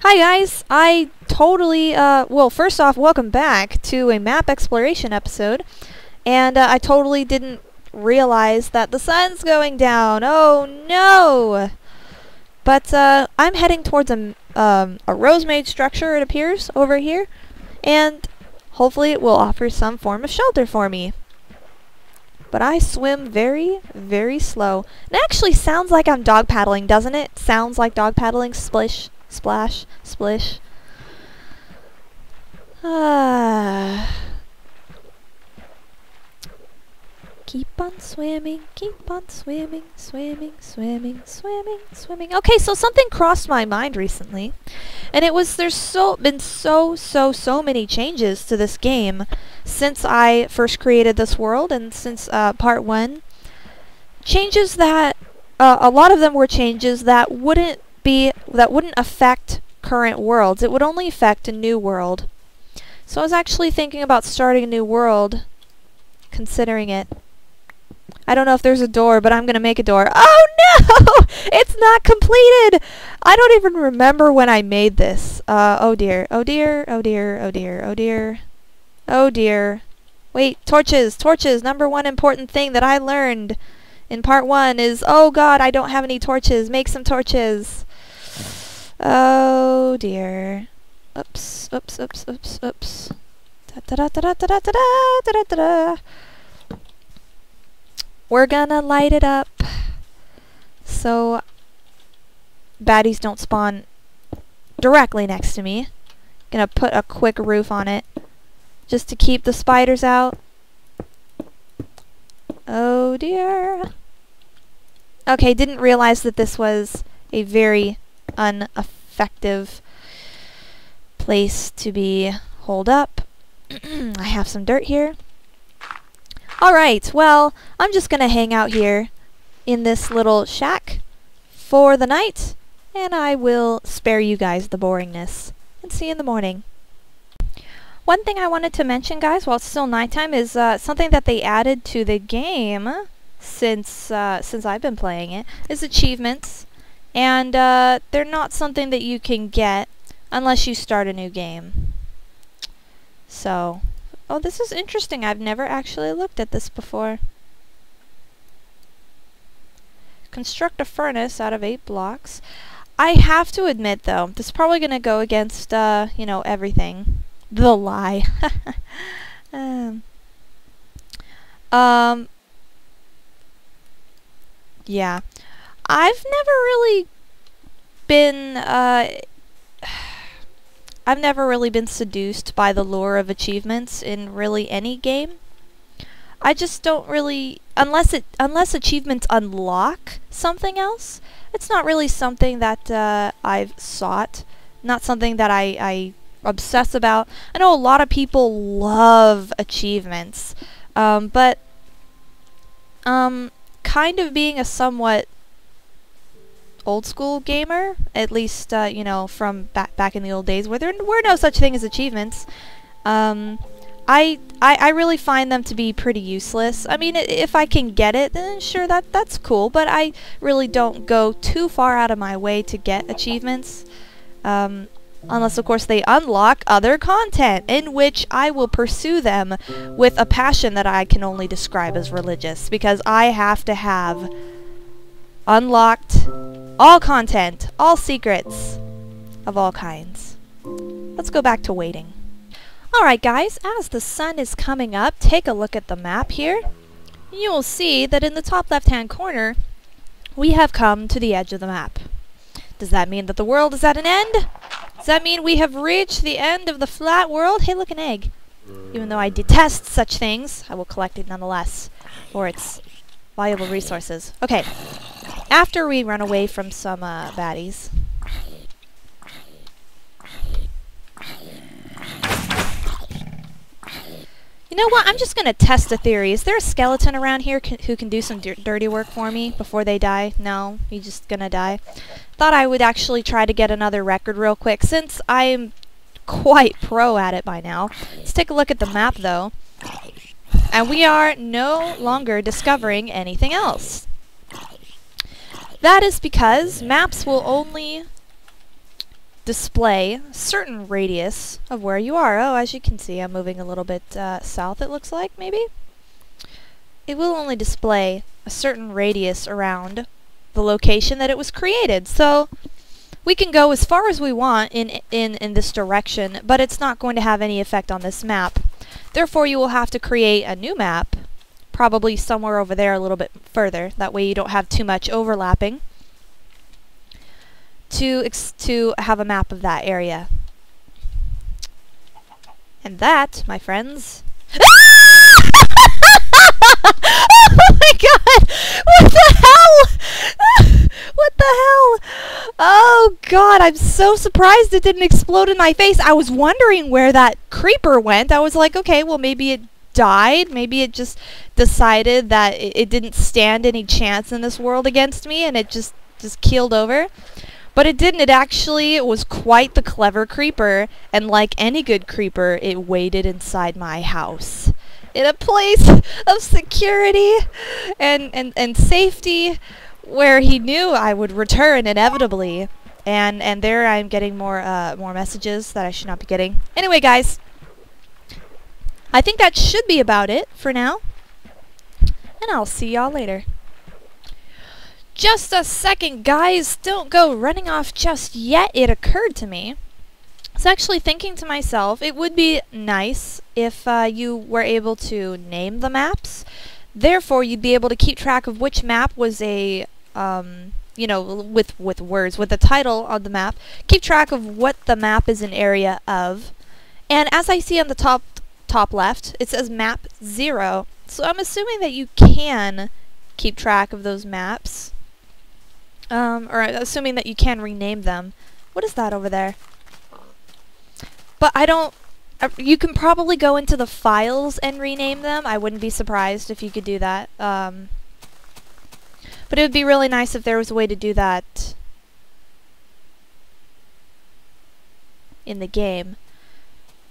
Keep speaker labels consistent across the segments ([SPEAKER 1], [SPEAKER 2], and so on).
[SPEAKER 1] Hi guys, I totally, well, first off, welcome back to a map exploration episode, and I totally didn't realize that the sun's going down. Oh no! But I'm heading towards a rose-made structure, it appears, over here, and hopefully it will offer some form of shelter for me. But I swim very, very slow. It actually sounds like I'm dog paddling, doesn't it? Sounds like dog paddling. Splish, splash, splish. Keep on swimming, swimming, swimming. Okay, so something crossed my mind recently, and it was there's been so many changes to this game since I first created this world and since part 1. Changes that a lot of them were changes that wouldn't affect current worlds. It would only affect a new world. So I was actually thinking about starting a new world, considering it. I don't know if there's a door, but I'm gonna make a door. Oh no! It's not completed! I don't even remember when I made this. Oh dear, oh dear, oh dear, oh dear, oh dear. Oh dear. Wait, torches, torches. Number one important thing that I learned in part 1 is, oh god, I don't have any torches. Make some torches. Oh dear. Oops, oops, oops, oops, oops. Da-da-da-da-da-da-da-da-da-da-da. We're gonna light it up so baddies don't spawn directly next to me. Gonna put a quick roof on it just to keep the spiders out. Oh dear. Okay, didn't realize that this was a very ineffective place to be holed up. I have some dirt here. Alright, well, I'm just gonna hang out here in this little shack for the night, and I will spare you guys the boringness, and see you in the morning. One thing I wanted to mention, guys, while it's still nighttime, is something that they added to the game since I've been playing it, is achievements, and they're not something that you can get unless you start a new game. So, oh, this is interesting. I've never actually looked at this before. Construct a furnace out of 8 blocks. I have to admit, though, this is probably going to go against, you know, everything. The lie. Yeah. I've never really been, I've never really been seduced by the lure of achievements in really any game. I just don't really, unless achievements unlock something else, it's not really something that I've sought, not something that I obsess about. I know a lot of people love achievements, but kind of being a somewhat old school gamer, at least you know, from back in the old days where there were no such thing as achievements, I really find them to be pretty useless. I mean, if I can get it, then sure, that's cool, but I really don't go too far out of my way to get achievements, unless of course they unlock other content, in which I will pursue them with a passion that I can only describe as religious, because I have to have unlocked all content, all secrets of all kinds. Let's go back to waiting. Alright guys, as the sun is coming up, take a look at the map here. You will see that in the top left hand corner we have come to the edge of the map. Does that mean that the world is at an end? Does that mean we have reached the end of the flat world? Hey, look, an egg. Even though I detest such things, I will collect it nonetheless for its valuable resources. Okay. After we run away from some baddies. You know what? I'm just going to test a theory. Is there a skeleton around here who can do some dirty work for me before they die? No? He's just going to die? Thought I would actually try to get another record real quick, since I'm quite pro at it by now. Let's take a look at the map, though. And we are no longer discovering anything else. That is because maps will only display a certain radius of where you are. Oh, as you can see, I'm moving a little bit south, it looks like, maybe? It will only display a certain radius around the location that it was created. So we can go as far as we want in this direction, but it's not going to have any effect on this map. Therefore, you will have to create a new map, probably somewhere over there a little bit further. That way you don't have too much overlapping to have a map of that area. And that, my friends... Oh my god! What the hell? What the hell? Oh god, I'm so surprised it didn't explode in my face. I was wondering where that creeper went. I was like, okay, well maybe it died. Maybe it just decided that it didn't stand any chance in this world against me and it just keeled over. But it didn't. It was quite the clever creeper, and like any good creeper, it waited inside my house in a place of security and safety where he knew I would return inevitably. And there I'm getting more messages that I should not be getting. Anyway, guys, I think that should be about it for now, and I'll see y'all later. Just a second, guys. Don't go running off just yet. It occurred to me. I was actually thinking to myself, it would be nice if you were able to name the maps. Therefore, you'd be able to keep track of which map was a, you know, with words, with the title on the map. Keep track of what the map is an area of. And as I see on the top left, it says map 0. So I'm assuming that you can keep track of those maps. Or assuming that you can rename them. What is that over there? But I don't... you can probably go into the files and rename them. I wouldn't be surprised if you could do that. But it would be really nice if there was a way to do that in the game.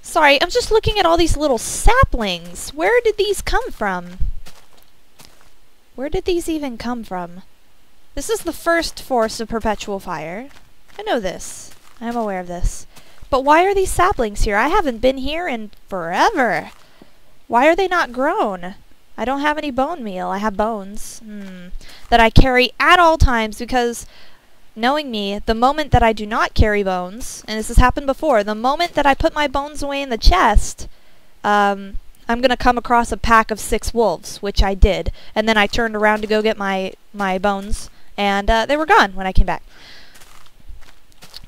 [SPEAKER 1] Sorry, I'm just looking at all these little saplings. Where did these come from? Where did these even come from? This is the first force of perpetual fire. I know this. I am aware of this. But why are these saplings here? I haven't been here in forever. Why are they not grown? I don't have any bone meal. I have bones that I carry at all times because, knowing me, the moment that I do not carry bones, and this has happened before, the moment that I put my bones away in the chest, I'm going to come across a pack of 6 wolves, which I did. And then I turned around to go get my bones, and they were gone when I came back.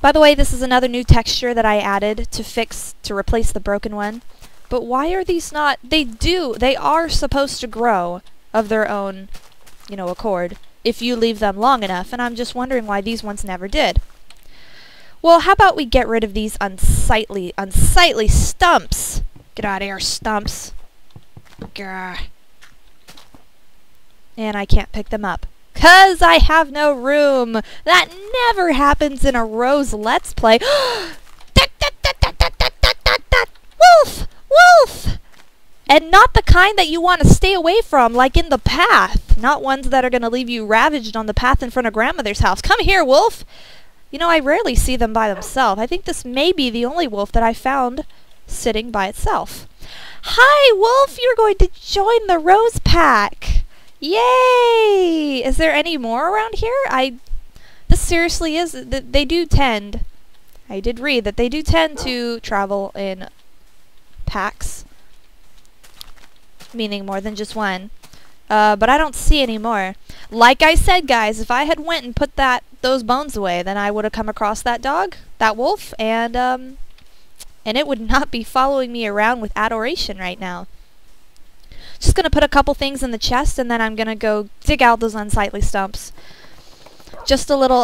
[SPEAKER 1] By the way, this is another new texture that I added to replace the broken one. But why are these not... They are supposed to grow of their own, you know, accord, if you leave them long enough, and I'm just wondering why these ones never did. Well, how about we get rid of these unsightly stumps? Get out of here, stumps. Grr. And I can't pick them up. 'Cause I have no room. That never happens in a Rose Let's Play. Wolf! Wolf! And not the kind that you want to stay away from, like in the path. Not ones that are going to leave you ravaged on the path in front of grandmother's house. Come here, wolf! You know, I rarely see them by themselves. I think this may be the only wolf that I found sitting by itself. Hi, wolf! You're going to join the Rose Pack! Yay! Is there any more around here? This seriously is... They do tend... I did read that they do tend to travel in packs. Meaning more than just one. But I don't see any more. Like I said, guys, if I had went and put those bones away, then I would have come across that dog, that wolf, and it would not be following me around with adoration right now. Just gonna put a couple things in the chest, and then I'm gonna go dig out those unsightly stumps. Just a little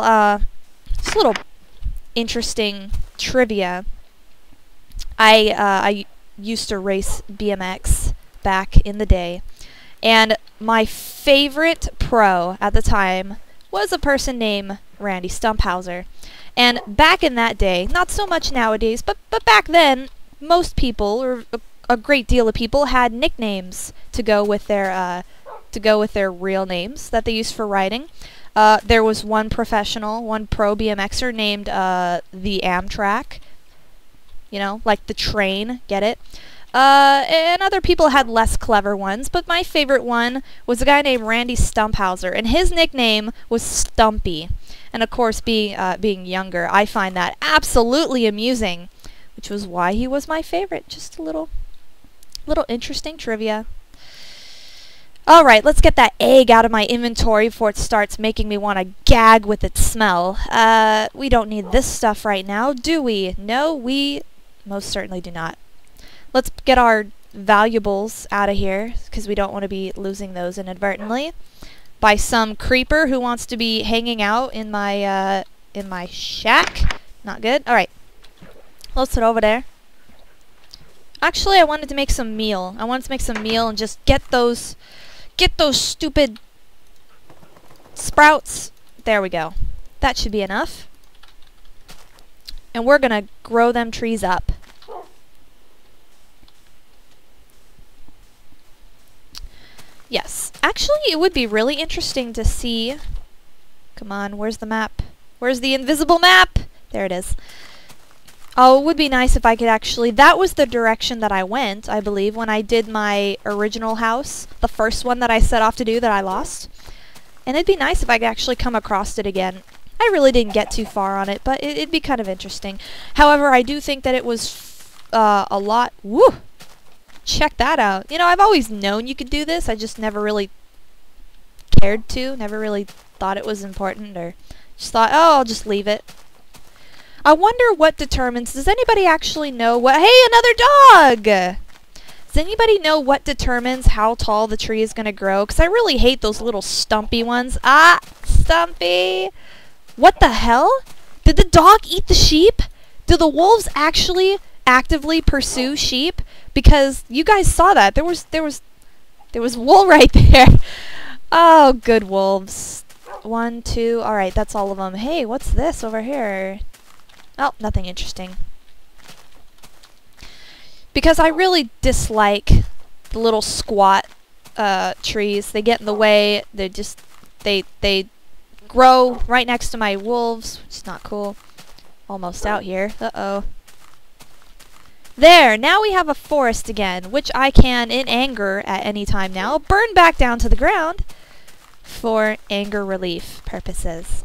[SPEAKER 1] interesting trivia. I used to race BMX back in the day, and my favorite pro at the time was a person named Randy Stumphauser. And back in that day, not so much nowadays, but back then, most people, or a great deal of people, had nicknames to go with their real names that they used for riding. There was one professional, one pro BMXer named the Amtrak. You know, like the train, get it? And other people had less clever ones, but my favorite one was a guy named Randy Stumphauser, and his nickname was Stumpy. And of course, being younger, I find that absolutely amusing, which was why he was my favorite. Just a little interesting trivia. Alright, let's get that egg out of my inventory before it starts making me want to gag with its smell. We don't need this stuff right now, do we? No, we most certainly do not. Let's get our valuables out of here, because we don't want to be losing those inadvertently by some creeper who wants to be hanging out in my shack. Not good. Alright. Let's head over there. Actually, I wanted to make some meal. I wanted to make some meal and just get those stupid sprouts. There we go. That should be enough. And we're gonna grow them trees up. Yes. Actually, it would be really interesting to see... Come on, where's the map? Where's the invisible map? There it is. Oh, it would be nice if I could actually... That was the direction that I went, I believe, when I did my original house. The first one that I set off to do that I lost. And it'd be nice if I could actually come across it again. I really didn't get too far on it, but it'd be kind of interesting. However, I do think that it was a lot... Woo! Check that out. You know, I've always known you could do this. I just never really cared to. Never really thought it was important, or just thought, oh, I'll just leave it. I wonder what determines... Does anybody actually know what... Hey, another dog! Does anybody know what determines how tall the tree is going to grow? Because I really hate those little stumpy ones. Ah, Stumpy! What the hell? Did the dog eat the sheep? Do the wolves actually actively pursue sheep? Because you guys saw that. There was wool right there. Oh, good wolves. 1, 2. Alright, that's all of them. Hey, what's this over here? Oh, nothing interesting. Because I really dislike the little squat trees. They get in the way. They just... They grow right next to my wolves, which is not cool. Almost out here. Uh-oh. There! Now we have a forest again, which I can, in anger at any time now, burn back down to the ground for anger relief purposes.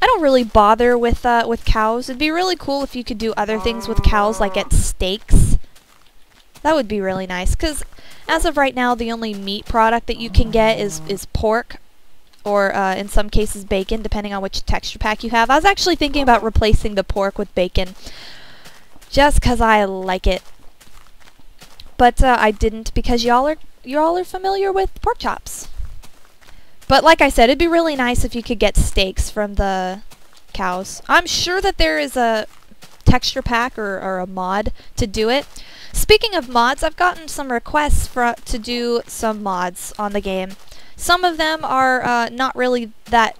[SPEAKER 1] I don't really bother with cows. It'd be really cool if you could do other things with cows, like get steaks. That would be really nice, because as of right now, the only meat product that you can get is pork, or in some cases bacon, depending on which texture pack you have. I was actually thinking about replacing the pork with bacon, just because I like it. But I didn't, because y'all are familiar with pork chops. But like I said, it'd be really nice if you could get steaks from the cows. I'm sure that there is a texture pack or a mod to do it. Speaking of mods, I've gotten some requests to do some mods on the game. Some of them are not really that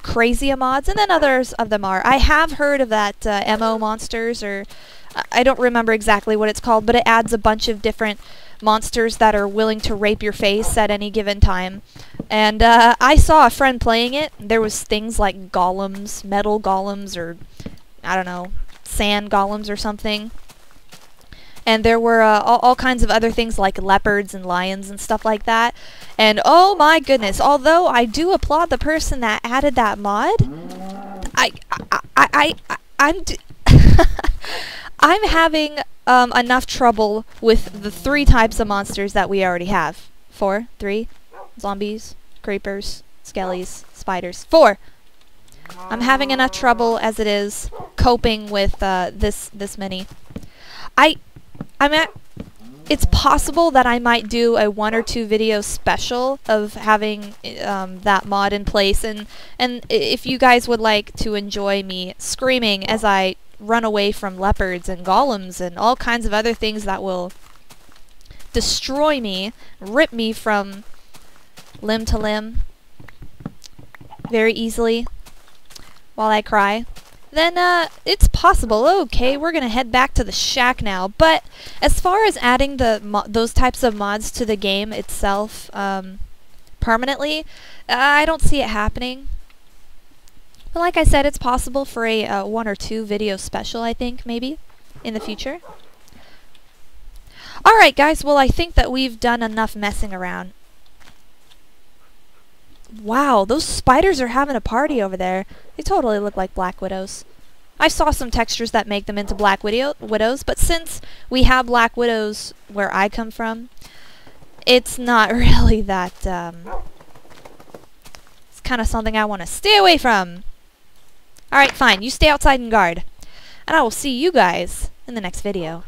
[SPEAKER 1] crazy a mods, and then others of them are. I have heard of that MO Monsters, or I don't remember exactly what it's called, but it adds a bunch of different monsters that are willing to rape your face at any given time. And I saw a friend playing it. There was things like golems, metal golems, or I don't know, sand golems or something. And there were all kinds of other things like leopards and lions and stuff like that. And oh my goodness, although I do applaud the person that added that mod, I'm having enough trouble with the 3 types of monsters that we already have. 4, 3, zombies, creepers, skellies, spiders. 4. I'm having enough trouble as it is coping with this many. It's possible that I might do a 1 or 2 video special of having that mod in place, and if you guys would like to enjoy me screaming as I run away from leopards and golems and all kinds of other things that will destroy me, rip me from limb to limb very easily while I cry, then it's possible. Okay, we're gonna head back to the shack now. But as far as adding those types of mods to the game itself, permanently, I don't see it happening. But like I said, it's possible for a 1 or 2 video special, I think, maybe, in the future. Alright guys, well I think that we've done enough messing around. Wow, those spiders are having a party over there. They totally look like black widows. I saw some textures that make them into black widows, but since we have black widows where I come from, it's not really that, it's kind of something I want to stay away from. Alright, fine. You stay outside and guard. And I will see you guys in the next video.